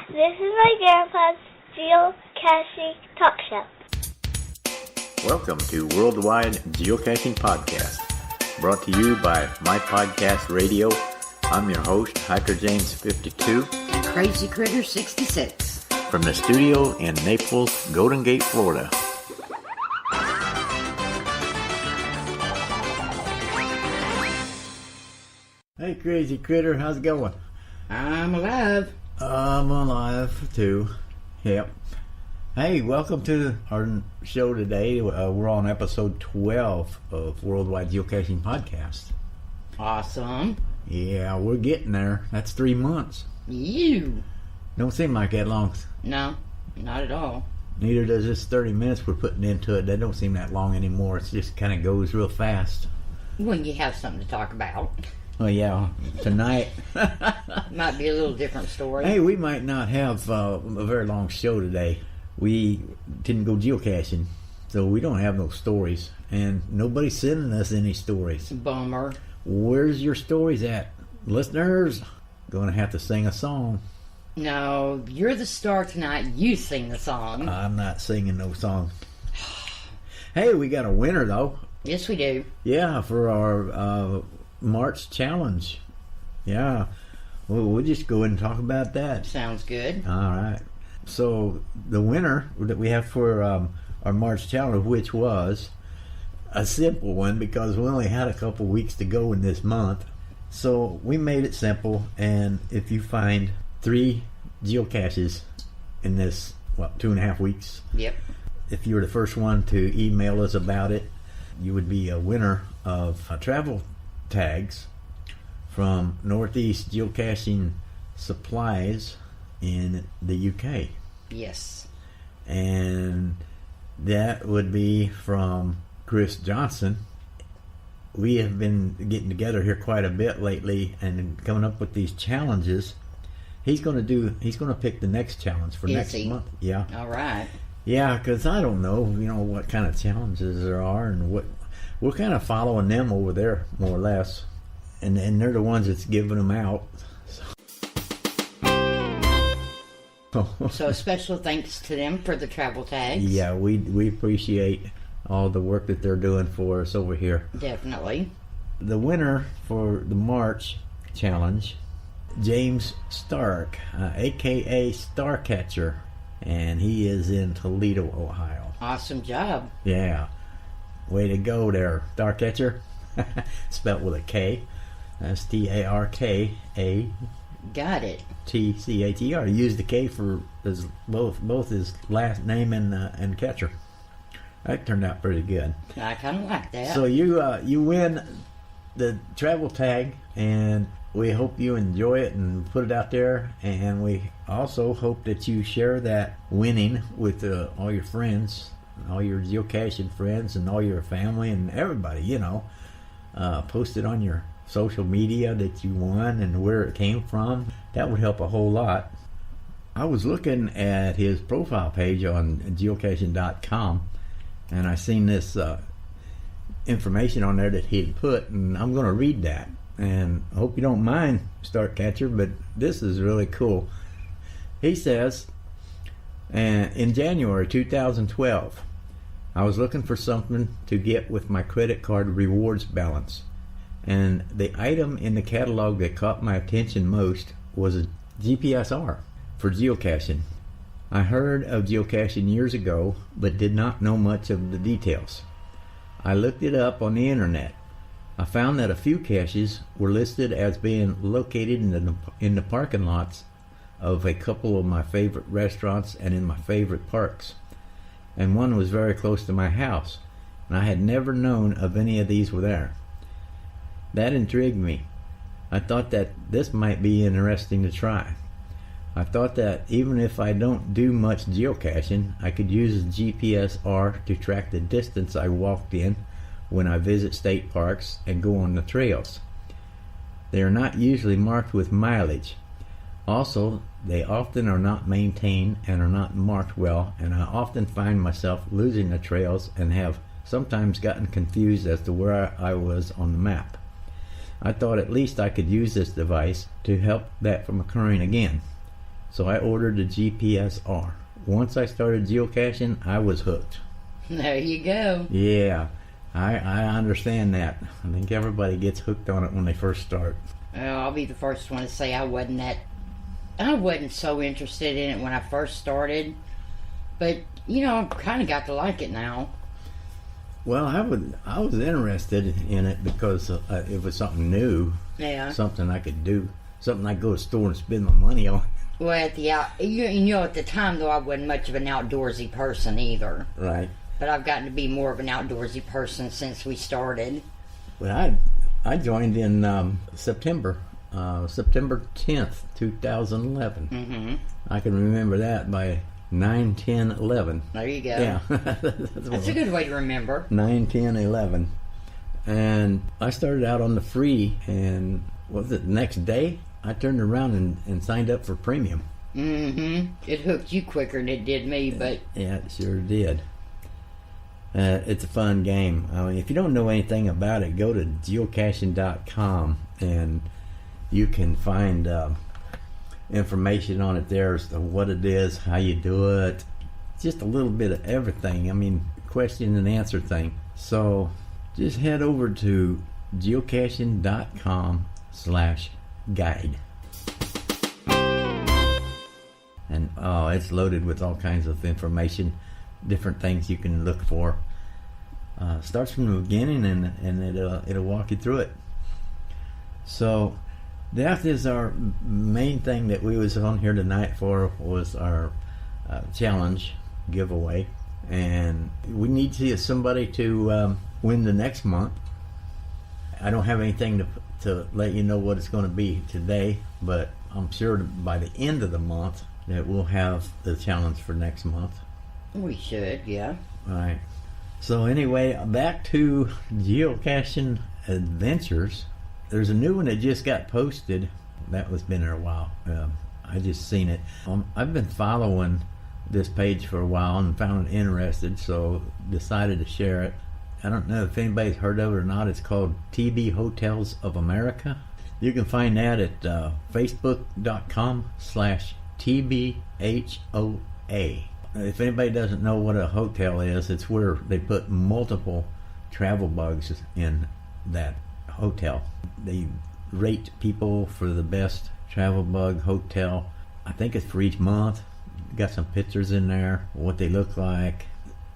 This is my grandpa's geocaching talk show. Welcome to Worldwide Geocaching Podcast, brought to you by My Podcast Radio. I'm your host, HikerJames52 CrazyCritter66 from the studio in Naples, Golden Gate, Florida. Hey, Crazy Critter, how's it going? I'm alive. I'm alive too. Yep. Hey, welcome to our show today. We're on episode 12 of Worldwide Geocaching Podcast. Awesome. Yeah, we're getting there. That's 3 months. You. Don't seem like that long. No, not at all. Neither does this 30 minutes we're putting into it. That don't seem that long anymore. It just kind of goes real fast. When you have something to talk about. Oh, yeah. Tonight. Might be a little different story. Hey, we might not have a very long show today. We didn't go geocaching, so we don't have no stories. And nobody's sending us any stories. Bummer. Where's your stories at? Listeners, gonna have to sing a song. No, you're the star tonight. You sing the song. I'm not singing no song. Hey, we got a winner, though. Yes, we do. Yeah, for our March challenge. Yeah. Well, we'll just go ahead and talk about that. Sounds good. All right. So the winner that we have for our March challenge, which was a simple one because we only had a couple weeks to go in this month. So we made it simple, and if you find 3 geocaches in this, 2.5 weeks. Yep. If you were the first one to email us about it, you would be a winner of travel tags from Northeast Geocaching Supplies in the UK. Yes. And that would be from Chris Johnson. We have been getting together here quite a bit lately and coming up with these challenges. He's going to pick the next challenge for next month. Yeah. All right. Yeah, because I don't know, what kind of challenges there are, and what we're kind of following them over there, more or less. And they're the ones that's giving them out. So special thanks to them for the travel tags. Yeah, we appreciate all the work that they're doing for us over here. Definitely. The winner for the March challenge, James Stark, a.k.a. Starcatcher, and he is in Toledo, Ohio. Awesome job. Yeah. Way to go there, Starcatcher. Spelled with a K. That's Starka. Got it. Tcher. He used the K for both his last name and catcher. That turned out pretty good. I kind of like that. So you win the travel tag, and we hope you enjoy it and put it out there. And we also hope that you share that winning with all your friends, all your geocaching friends, and all your family and everybody. Post it on your social media that you won and where it came from. That would help a whole lot. I was looking at his profile page on geocaching.com, and I seen this information on there that he had put, and I'm going to read that. And I hope you don't mind, Starcatcher, but this is really cool. He says, in January 2012, I was looking for something to get with my credit card rewards balance. And the item in the catalog that caught my attention most was a GPSR for geocaching. I heard of geocaching years ago, but did not know much of the details. I looked it up on the internet. I found that a few caches were listed as being located in the parking lots of a couple of my favorite restaurants and in my favorite parks. And one was very close to my house, and I had never known of any of these were there. That intrigued me. I thought that this might be interesting to try. I thought that even if I don't do much geocaching, I could use a GPSR to track the distance I walked in when I visit state parks and go on the trails. They are not usually marked with mileage. Also, they often are not maintained and are not marked well, and I often find myself losing the trails and have sometimes gotten confused as to where I was on the map. I thought at least I could use this device to help that from occurring again. So I ordered a GPS-R. Once I started geocaching, I was hooked. There you go. Yeah, I understand that. I think everybody gets hooked on it when they first start. Well, I'll be the first one to say I wasn't so interested in it when I first started. But, I've kind of got to like it now. Well, I was interested in it because it was something new. Yeah. Something I could do. Something I could go to the store and spend my money on. Well, at the time, though, I wasn't much of an outdoorsy person either. Right. But I've gotten to be more of an outdoorsy person since we started. Well, I joined in September 10th, 2011. Mm-hmm. I can remember that by 9/10/11. There you go. Yeah. That's a good way to remember. 9/10/11. And I started out on the free, and the next day I turned around and signed up for premium. Mm-hmm. It hooked you quicker than it did me, but... Yeah, it sure did. It's a fun game. I mean, if you don't know anything about it, go to geocaching.com and you can find information on it there as to what it is, how you do it, just a little bit of everything. I mean, question and answer thing. So just head over to geocaching.com/guide. And it's loaded with all kinds of information, different things you can look for. Starts from the beginning and it'll walk you through it. So that is our main thing that we was on here tonight for, was our challenge giveaway, and we need to see somebody to win the next month. I don't have anything to let you know what it's going to be today, but I'm sure by the end of the month that we'll have the challenge for next month. We should, yeah. All right. So anyway, back to geocaching adventures. There's a new one that just got posted. That was been there a while. I just seen it. I've been following this page for a while and found it interested, so decided to share it. I don't know if anybody's heard of it or not. It's called TB Hotels of America. You can find that at facebook.com/TBHOA. If anybody doesn't know what a hotel is, it's where they put multiple travel bugs in that hotel. They rate people for the best travel bug hotel. I think it's for each month. Got some pictures in there, what they look like.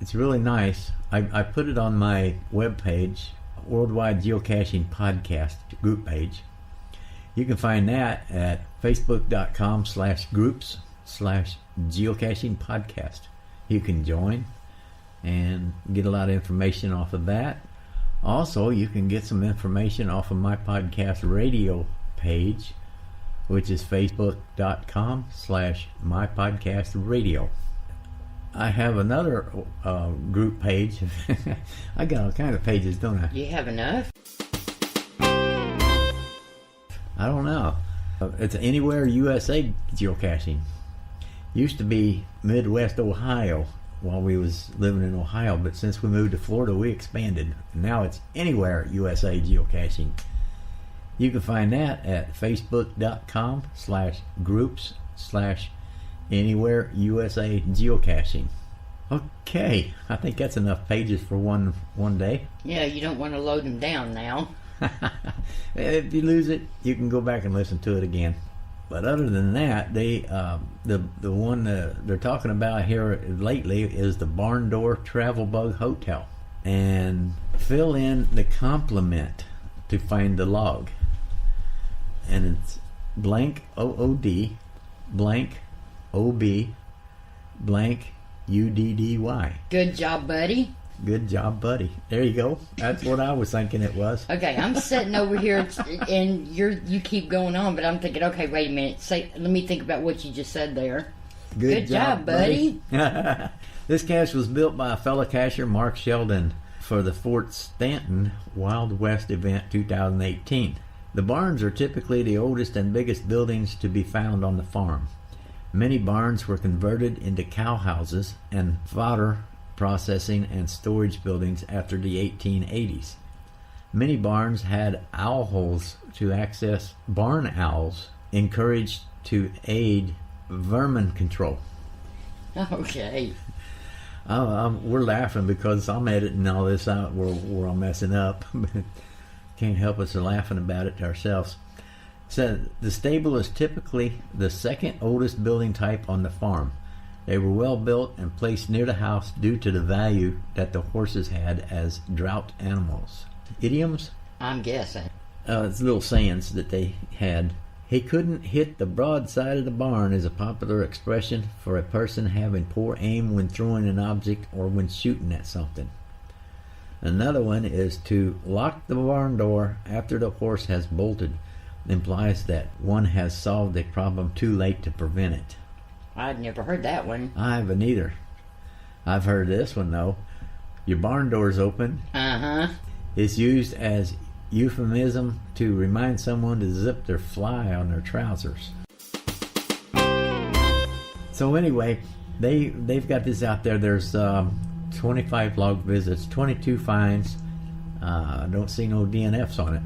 It's really nice. I put it on my webpage, Worldwide Geocaching Podcast group page. You can find that at facebook.com/groups/geocaching podcast. You can join and get a lot of information off of that. Also, you can get some information off of my podcast radio page, which is facebook.com/mypodcastradio. I have another group page. I got all kind of pages, don't I? You have enough? I don't know. It's Anywhere USA Geocaching. Used to be Midwest Ohio while we was living in Ohio, but since we moved to Florida, we expanded. Now it's Anywhere USA Geocaching. You can find that at facebook.com/groups/Anywhere USA Geocaching. Okay, I think that's enough pages for one day. Yeah, you don't want to load them down now. If you lose it, you can go back and listen to it again. But other than that, the one they're talking about here lately is the Barn Door Travel Bug Hotel. And fill in the complement to find the log. And it's blank OOD, blank OB, blank UDDY. Good job, buddy. Good job, buddy. There you go. That's what I was thinking it was. Okay, I'm sitting over here and you keep going on, but I'm thinking, okay, wait a minute. Let me think about what you just said there. Good job, buddy. This cache was built by a fellow cacher, Mark Sheldon, for the Fort Stanton Wild West event 2018. The barns are typically the oldest and biggest buildings to be found on the farm. Many barns were converted into cow houses and fodder processing and storage buildings after the 1880s. Many barns had owl holes to access barn owls, encouraged to aid vermin control. Okay. We're laughing because I'm editing all this out. We're all messing up. Can't help us from laughing about it ourselves. So the stable is typically the second oldest building type on the farm. They were well built and placed near the house due to the value that the horses had as drought animals. Idioms? I'm guessing. It's little sayings that they had. He couldn't hit the broad side of the barn is a popular expression for a person having poor aim when throwing an object or when shooting at something. Another one is to lock the barn door after the horse has bolted. Implies that one has solved a problem too late to prevent it. I'd never heard that one. I haven't either. I've heard this one though. Your barn door's open. Uh-huh. It's used as euphemism to remind someone to zip their fly on their trousers. So anyway, they've got this out there. There's 25 log visits, 22 finds. I don't see no DNFs on it,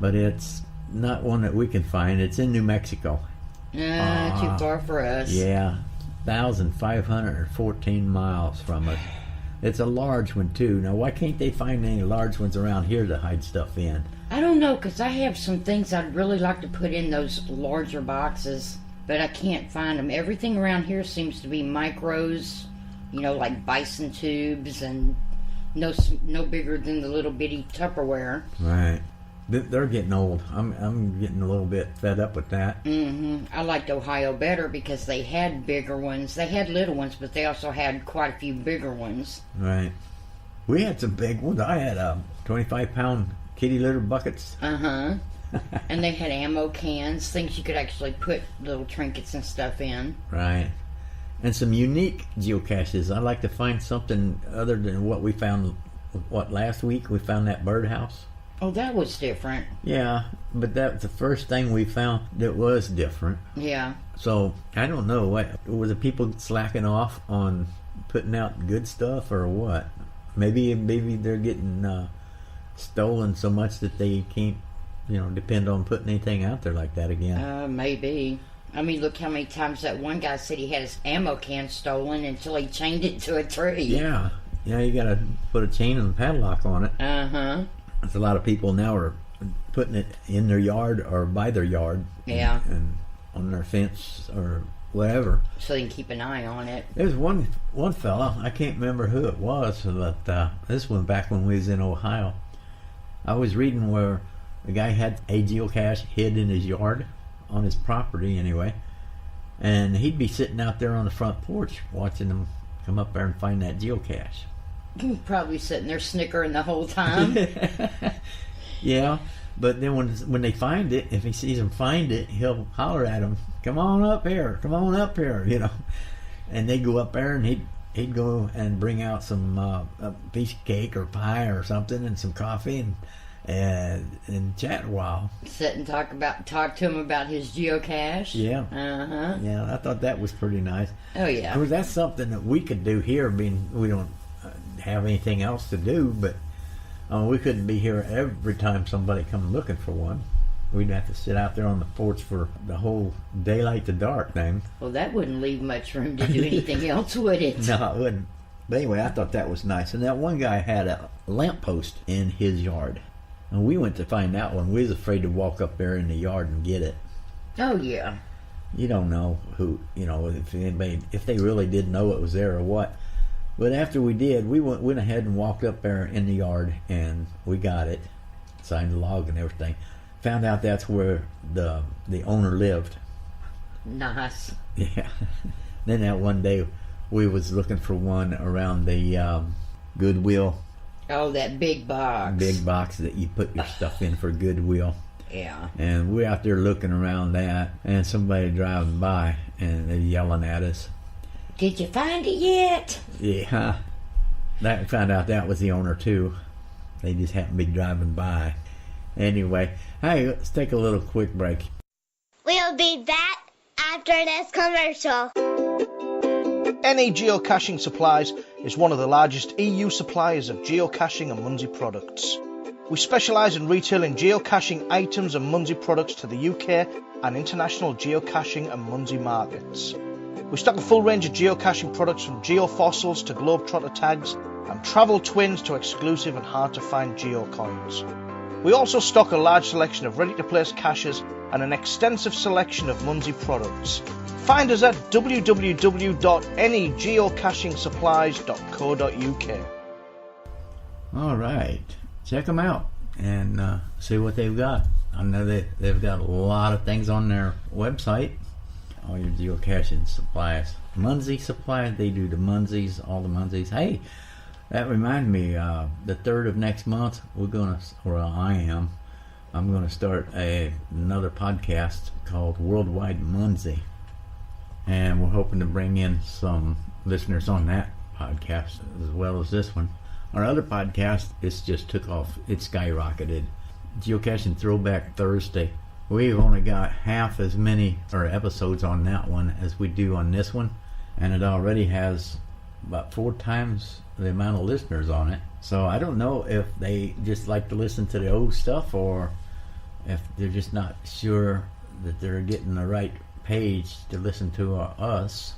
but it's not one that we can find. It's in New Mexico. Too far for us. Yeah, 1,514 miles from us. It's a large one too. Now, why can't they find any large ones around here to hide stuff in? I don't know, because I have some things I'd really like to put in those larger boxes, but I can't find them. Everything around here seems to be micros, like bison tubes, and no bigger than the little bitty Tupperware. Right. They're getting old. I'm getting a little bit fed up with that. Mm-hmm. I liked Ohio better because they had bigger ones. They had little ones, but they also had quite a few bigger ones. Right. We had some big ones. I had 25-pound kitty litter buckets. Uh-huh. And they had ammo cans, things you could actually put little trinkets and stuff in. Right. And some unique geocaches. I'd like to find something other than what we found. Last week we found that birdhouse. Oh, that was different. Yeah, but that's the first thing we found that was different. Yeah. So, I don't know. Were the people slacking off on putting out good stuff or what? Maybe they're getting stolen so much that they can't, depend on putting anything out there like that again. Maybe. I mean, look how many times that one guy said he had his ammo can stolen until he chained it to a tree. Yeah. Yeah, you gotta put a chain and a padlock on it. Uh-huh. There's a lot of people now are putting it in their yard or by their yard. Yeah. And on their fence or whatever. So they can keep an eye on it. There's one fella, I can't remember who it was, but this one back when we was in Ohio. I was reading where the guy had a geocache hid in his yard, on his property anyway, and he'd be sitting out there on the front porch watching them come up there and find that geocache. Probably sitting there snickering the whole time. Yeah, but then when they find it, if he sees them find it, he'll holler at them, "Come on up here, and they go up there, and he'd go and bring out some a piece of cake or pie or something and some coffee and chat a while. Sit and talk to him about his geocache. Yeah. Uh-huh. Yeah, I thought that was pretty nice. Oh yeah. Of course, that's something that we could do here, being we don't have anything else to do, but we couldn't be here every time somebody come looking for one. We'd have to sit out there on the porch for the whole daylight to dark thing. Well, that wouldn't leave much room to do anything else, would it? No, it wouldn't. But anyway, I thought that was nice. And that one guy had a lamppost in his yard. And we went to find that one. We was afraid to walk up there in the yard and get it. Oh, yeah. You don't know who, if they really did know it was there or what. But after we did, we went ahead and walked up there in the yard, and we got it. Signed the log and everything. Found out that's where the owner lived. Nice. Yeah. Then that one day, we was looking for one around the Goodwill. Oh, that big box. Big box that you put your stuff in for Goodwill. Yeah. And we're out there looking around that, and somebody driving by, and they're yelling at us. Did you find it yet? Yeah. Found out that was the owner, too. They just happened to be driving by. Anyway, hey, let's take a little quick break. We'll be back after this commercial. E Geocaching Supplies is one of the largest EU suppliers of geocaching and Munsey products. We specialise in retailing geocaching items and Munsey products to the UK and international geocaching and Munsey markets. We stock a full range of geocaching products from geofossils to globetrotter tags and travel twins to exclusive and hard to find geocoins. We also stock a large selection of ready to place caches and an extensive selection of Munsey products. Find us at www.anygeocachingsupplies.co.uk. Alright, check them out and see what they've got. I know they've got a lot of things on their website. All your geocaching supplies. Munsey supplies, they do the Munseys, all the Munseys. Hey, that reminded me, the 3rd of next month, I'm going to start another podcast called Worldwide Munsey. And we're hoping to bring in some listeners on that podcast as well as this one. Our other podcast, it's just took off. It skyrocketed. Geocaching Throwback Thursday. We've only got half as many episodes on that one as we do on this one. And it already has about 4 times the amount of listeners on it. So I don't know if they just like to listen to the old stuff or if they're just not sure that they're getting the right page to listen to us.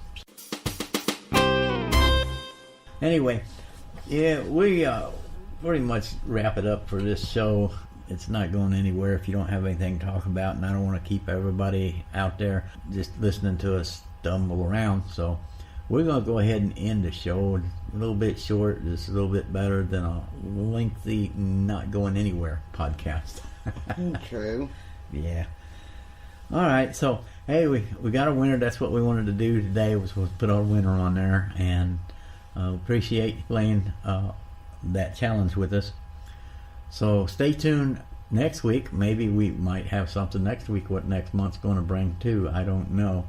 Anyway, yeah, we pretty much wrap it up for this show. It's not going anywhere if you don't have anything to talk about, and I don't want to keep everybody out there just listening to us stumble around. So we're going to go ahead and end the show a little bit short, just a little bit better than a lengthy, not going anywhere podcast. True. Yeah. All right, so hey, we got a winner. That's what we wanted to do today, was put our winner on there, and appreciate playing that challenge with us. So stay tuned next week. Maybe we might have something next week. What next month's going to bring too, I don't know,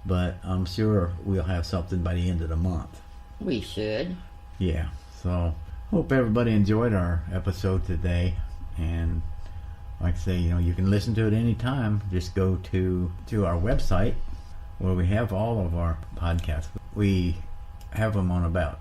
but I'm sure we'll have something by the end of the month. We should. Yeah. So hope everybody enjoyed our episode today, and like I say, you can listen to it anytime. Just go to our website where we have all of our podcasts. We have them on about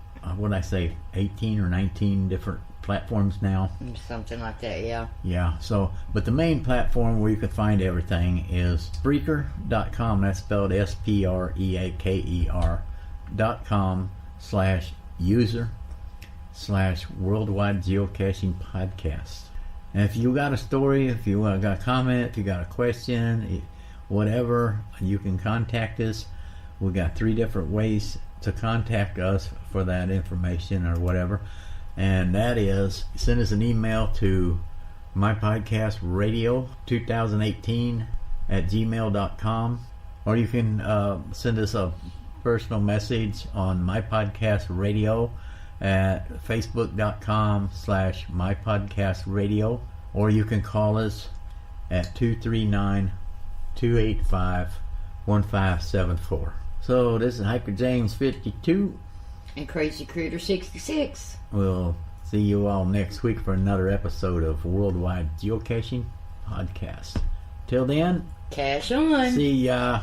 18 or 19 different platforms now. Something like that, yeah. Yeah, so, but the main platform where you can find everything is Spreaker.com. That's spelled SPREAKER.com/user/Worldwide Geocaching Podcast. And if you got a story, if you got a comment, if you got a question, whatever, you can contact us. We got 3 different ways to contact us for that information or whatever. And that is, send us an email to mypodcastradio2018@gmail.com, or you can send us a personal message on mypodcastradio at facebook.com/mypodcastradio, or you can call us at 239-285-1574. So this is HikerJames52 and CrazyCritter66. We'll see you all next week for another episode of Worldwide Geocaching Podcast. Till then, cache on. See ya.